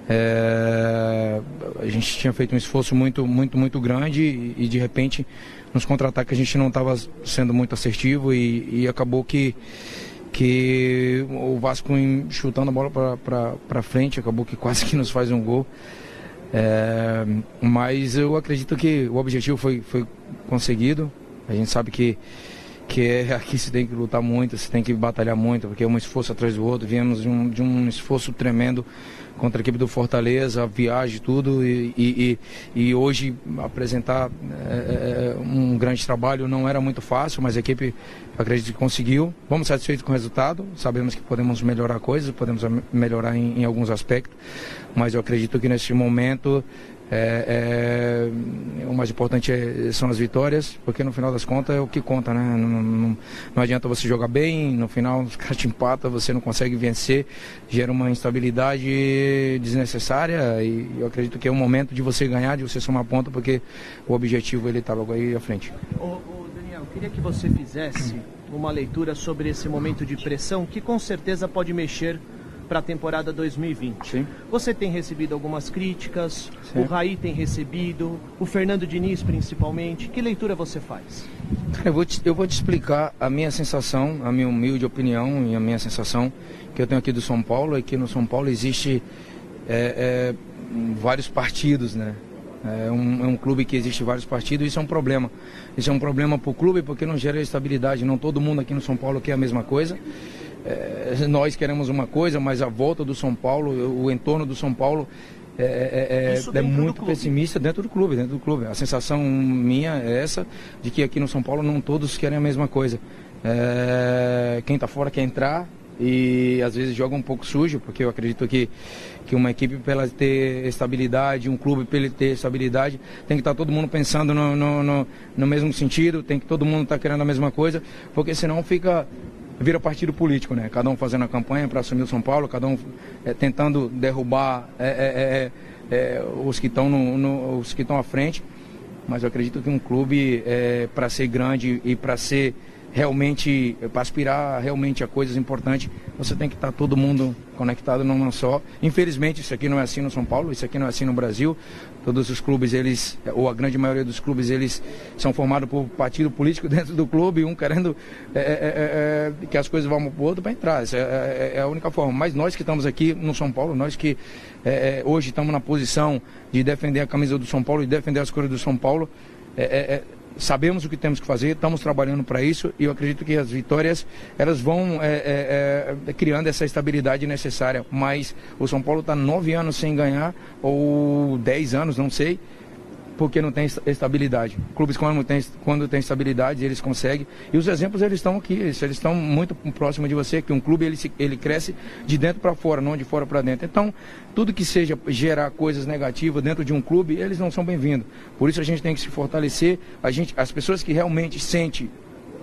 A gente tinha feito um esforço muito grande e de repente nos contra-ataques a gente não estava sendo muito assertivo e acabou que o Vasco chutando a bola para frente, acabou que quase que nos faz um gol. Mas eu acredito que o objetivo foi conseguido. A gente sabe que aqui se tem que lutar muito, se tem que batalhar muito, porque é um esforço atrás do outro. Viemos de um esforço tremendo contra a equipe do Fortaleza, a viagem, tudo, e hoje apresentar um grande trabalho não era muito fácil, mas a equipe, acredito que conseguiu. Vamos satisfeitos com o resultado, sabemos que podemos melhorar coisas, podemos melhorar em alguns aspectos, mas eu acredito que nesse momento o mais importante são as vitórias, porque no final das contas é o que conta, né? Não adianta você jogar bem, no final os caras te empatam, você não consegue vencer, gera uma instabilidade desnecessária, e eu acredito que é o momento de você ganhar, de você somar ponto, porque o objetivo ele está logo aí à frente. Daniel, eu queria que você fizesse uma leitura sobre esse momento de pressão que com certeza pode mexer para a temporada 2020. Sim. Você tem recebido algumas críticas, sim. O Raí tem recebido, o Fernando Diniz principalmente. Que leitura você faz? Eu vou te explicar a minha sensação, a minha humilde opinião e a minha sensação que eu tenho aqui do São Paulo, é que no São Paulo existe vários partidos, né? É um clube que existe vários partidos, e isso é um problema. Isso é um problema para o clube porque não gera estabilidade. Não todo mundo aqui no São Paulo quer a mesma coisa. Nós queremos uma coisa, mas a volta do São Paulo, o entorno do São Paulo é muito pessimista dentro do clube. A sensação minha é essa, de que aqui no São Paulo não todos querem a mesma coisa. Quem está fora quer entrar e às vezes joga um pouco sujo, porque eu acredito que uma equipe, para ela ter estabilidade, um clube para ele ter estabilidade, tem que estar todo mundo pensando no mesmo sentido, tem que todo mundo estar querendo a mesma coisa, porque senão vira partido político, né? Cada um fazendo a campanha para assumir o São Paulo, cada um tentando derrubar os que estão à frente. Mas eu acredito que um clube, para ser grande e para ser realmente, para aspirar realmente a coisas importantes, você tem que estar todo mundo conectado numa só. Infelizmente, isso aqui não é assim no São Paulo, isso aqui não é assim no Brasil. Todos os clubes, ou a grande maioria dos clubes, eles são formados por partido político dentro do clube, um querendo que as coisas vão para o outro para entrar. Essa é a única forma. Mas nós que estamos aqui no São Paulo, nós que hoje estamos na posição de defender a camisa do São Paulo e defender as cores do São Paulo, sabemos o que temos que fazer, estamos trabalhando para isso, e eu acredito que as vitórias elas vão criando essa estabilidade necessária. Mas o São Paulo está 9 anos sem ganhar, ou 10 anos, não sei, porque não tem estabilidade. Clubes quando tem estabilidade, eles conseguem, e os exemplos eles estão aqui, eles estão muito próximos de você, que um clube ele cresce de dentro para fora, não de fora para dentro. Então, tudo que seja gerar coisas negativas dentro de um clube, eles não são bem-vindos. Por isso a gente tem que se fortalecer, as pessoas que realmente sentem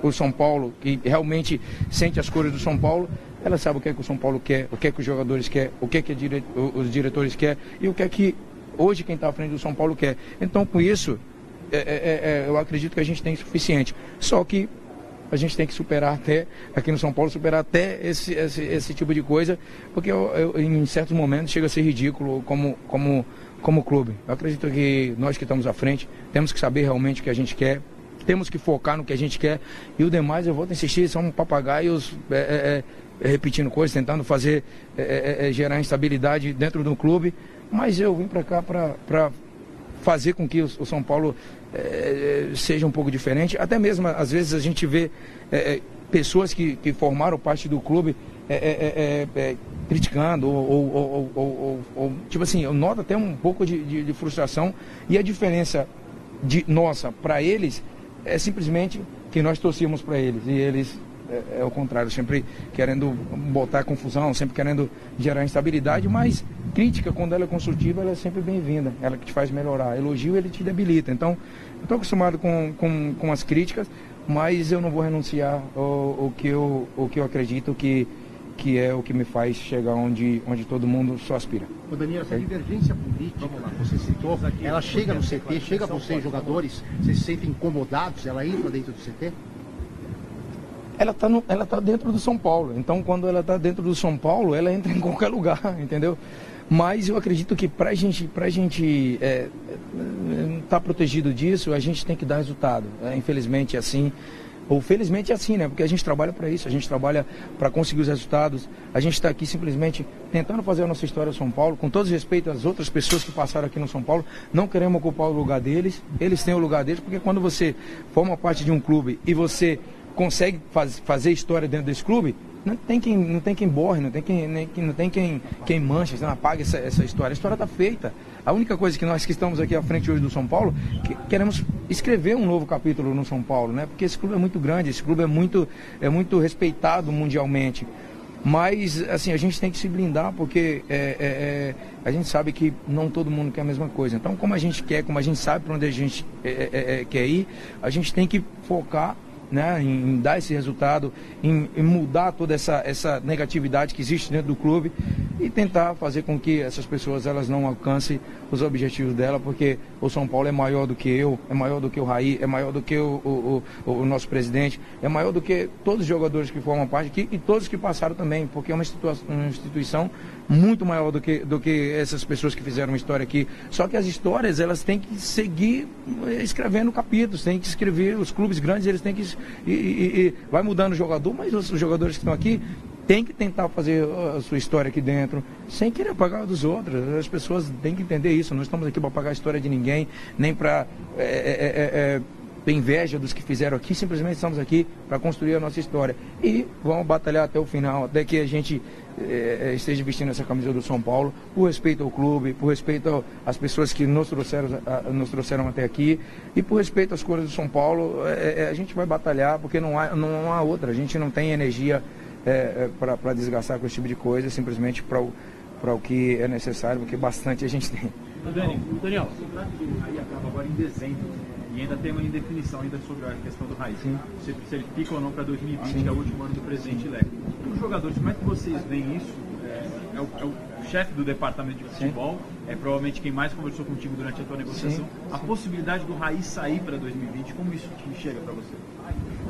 o São Paulo, que realmente sentem as cores do São Paulo, elas sabem o que é que o São Paulo quer, o que é que os jogadores querem, o que é que os diretores querem, e o que é que hoje quem está à frente do São Paulo quer. Então, com isso, eu acredito que a gente tem suficiente. Só que a gente tem que superar aqui no São Paulo, esse tipo de coisa, porque em certos momentos chega a ser ridículo como clube. Eu acredito que nós que estamos à frente temos que saber realmente o que a gente quer, temos que focar no que a gente quer, e o demais, eu vou insistir, são papagaios repetindo coisas, tentando fazer, gerar instabilidade dentro do clube. Mas eu vim para cá para fazer com que o São Paulo seja um pouco diferente. Até mesmo, às vezes, a gente vê pessoas que formaram parte do clube criticando, ou tipo assim, eu noto até um pouco de frustração. E a diferença nossa para eles é simplesmente que nós torcíamos para eles, e eles é o contrário, sempre querendo botar confusão, sempre querendo gerar instabilidade. Mas crítica, quando ela é construtiva, ela é sempre bem-vinda, ela que te faz melhorar. Elogio, ele te debilita. Então, eu estou acostumado com as críticas, mas eu não vou renunciar ao que eu acredito que é o que me faz chegar onde todo mundo só aspira. Ô Daniel, essa divergência política, vamos lá, você citou, ela chega no CT, chega para vocês jogadores, vocês se sentem incomodados, ela entra dentro do CT? Ela tá dentro do São Paulo. Então, quando ela está dentro do São Paulo, ela entra em qualquer lugar, entendeu? Mas eu acredito que para a gente estar protegido disso, a gente tem que dar resultado. Infelizmente é assim. Ou felizmente é assim, né? Porque a gente trabalha para isso, a gente trabalha para conseguir os resultados. A gente está aqui simplesmente tentando fazer a nossa história no São Paulo, com todo respeito às outras pessoas que passaram aqui no São Paulo. Não queremos ocupar o lugar deles, eles têm o lugar deles, porque quando você forma parte de um clube e você consegue fazer história dentro desse clube, não tem quem borre, não tem quem manche, não apague essa história. A história está feita. A única coisa que nós que estamos aqui à frente hoje do São Paulo, queremos escrever um novo capítulo no São Paulo, né? Porque esse clube é muito grande, esse clube é muito respeitado mundialmente. Mas, assim, a gente tem que se blindar, porque a gente sabe que não todo mundo quer a mesma coisa. Então, como a gente quer, como a gente sabe para onde a gente quer ir, a gente tem que focar, né, em dar esse resultado, em mudar toda essa negatividade que existe dentro do clube e tentar fazer com que essas pessoas elas não alcancem os objetivos dela, porque o São Paulo é maior do que eu, é maior do que o Raí, é maior do que o nosso presidente, é maior do que todos os jogadores que formam parte aqui e todos que passaram também, porque é uma instituição muito maior do que essas pessoas que fizeram uma história aqui. Só que as histórias elas têm que seguir escrevendo capítulos, têm que escrever, os clubes grandes eles têm que vai mudando o jogador, mas os jogadores que estão aqui têm que tentar fazer a sua história aqui dentro, sem querer apagar a dos outros. As pessoas têm que entender isso. Não estamos aqui para apagar a história de ninguém, nem para ter inveja dos que fizeram aqui. Simplesmente estamos aqui para construir a nossa história. E vamos batalhar até o final, até que a gente esteja vestindo essa camisa do São Paulo, por respeito ao clube, por respeito às pessoas que nos trouxeram até aqui e por respeito às cores do São Paulo. A gente vai batalhar, porque não há outra. A gente não tem energia para desgastar com esse tipo de coisa, simplesmente para o que é necessário, porque bastante a gente tem. Daniel, o contrato do Raí acaba agora em dezembro e ainda tem uma indefinição ainda sobre a questão do Raí. Se ele fica ou não para 2020, Sim. que é o último ano do presidente Leco. Os jogadores, como é que vocês veem isso? É o chefe do departamento de futebol, é provavelmente quem mais conversou contigo durante a tua negociação. Sim. A possibilidade do Raí sair para 2020, como isso te chega para você?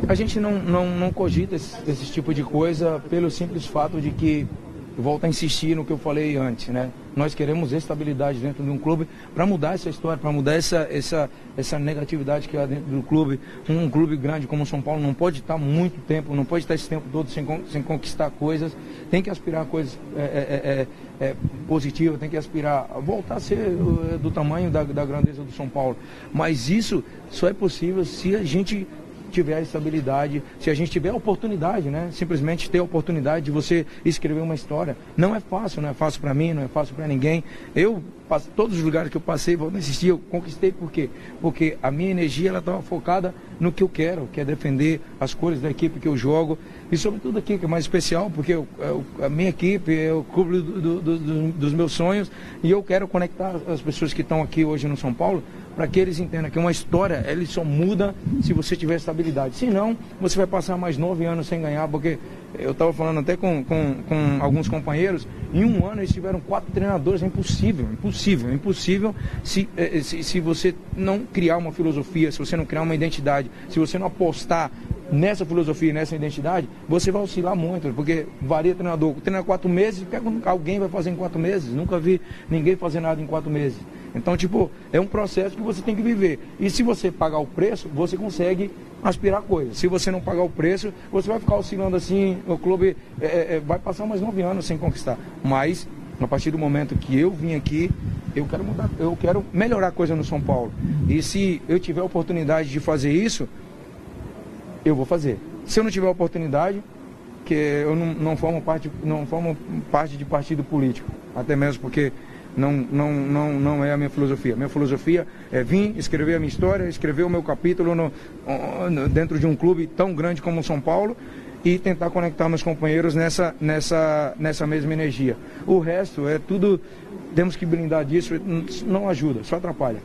A gente não cogita esse tipo de coisa pelo simples fato de que, volto a insistir no que eu falei antes, né? Nós queremos estabilidade dentro de um clube para mudar essa história, para mudar essa negatividade que há dentro do clube. Um clube grande como o São Paulo não pode estar muito tempo, não pode estar esse tempo todo sem conquistar coisas. Tem que aspirar a coisas positivas, tem que aspirar a voltar a ser do tamanho da grandeza do São Paulo. Mas isso só é possível se a gente tiver a estabilidade, se a gente tiver a oportunidade, né? Simplesmente ter a oportunidade de você escrever uma história. Não é fácil para mim, não é fácil para ninguém. Todos os lugares que eu passei, vou insistir, eu conquistei por quê? Porque a minha energia ela estava focada no que eu quero, que é defender as cores da equipe que eu jogo e sobretudo aqui, que é mais especial, porque a minha equipe é o clube dos meus sonhos e eu quero conectar as pessoas que estão aqui hoje no São Paulo para que eles entendam que uma história ele só muda se você tiver estabilidade. Senão, você vai passar mais 9 anos sem ganhar, porque eu estava falando até com alguns companheiros, em um ano eles tiveram 4 treinadores, é impossível se você não criar uma filosofia, se você não criar uma identidade, se você não apostar nessa filosofia, nessa identidade, você vai oscilar muito, porque varia treinador. Treina 4 meses, alguém vai fazer em 4 meses, nunca vi ninguém fazer nada em 4 meses. Então, é um processo que você tem que viver. E se você pagar o preço, você consegue aspirar coisas. Se você não pagar o preço, você vai ficar oscilando assim, o clube vai passar mais 9 anos sem conquistar. Mas, a partir do momento que eu vim aqui, eu quero mudar, eu quero melhorar a coisa no São Paulo. E se eu tiver a oportunidade de fazer isso, eu vou fazer. Se eu não tiver a oportunidade, que eu não formo parte de partido político, até mesmo porque não é a minha filosofia. Minha filosofia é vir, escrever a minha história, escrever o meu capítulo dentro de um clube tão grande como o São Paulo e tentar conectar meus companheiros nessa mesma energia. O resto é tudo, temos que blindar disso, não ajuda, só atrapalha.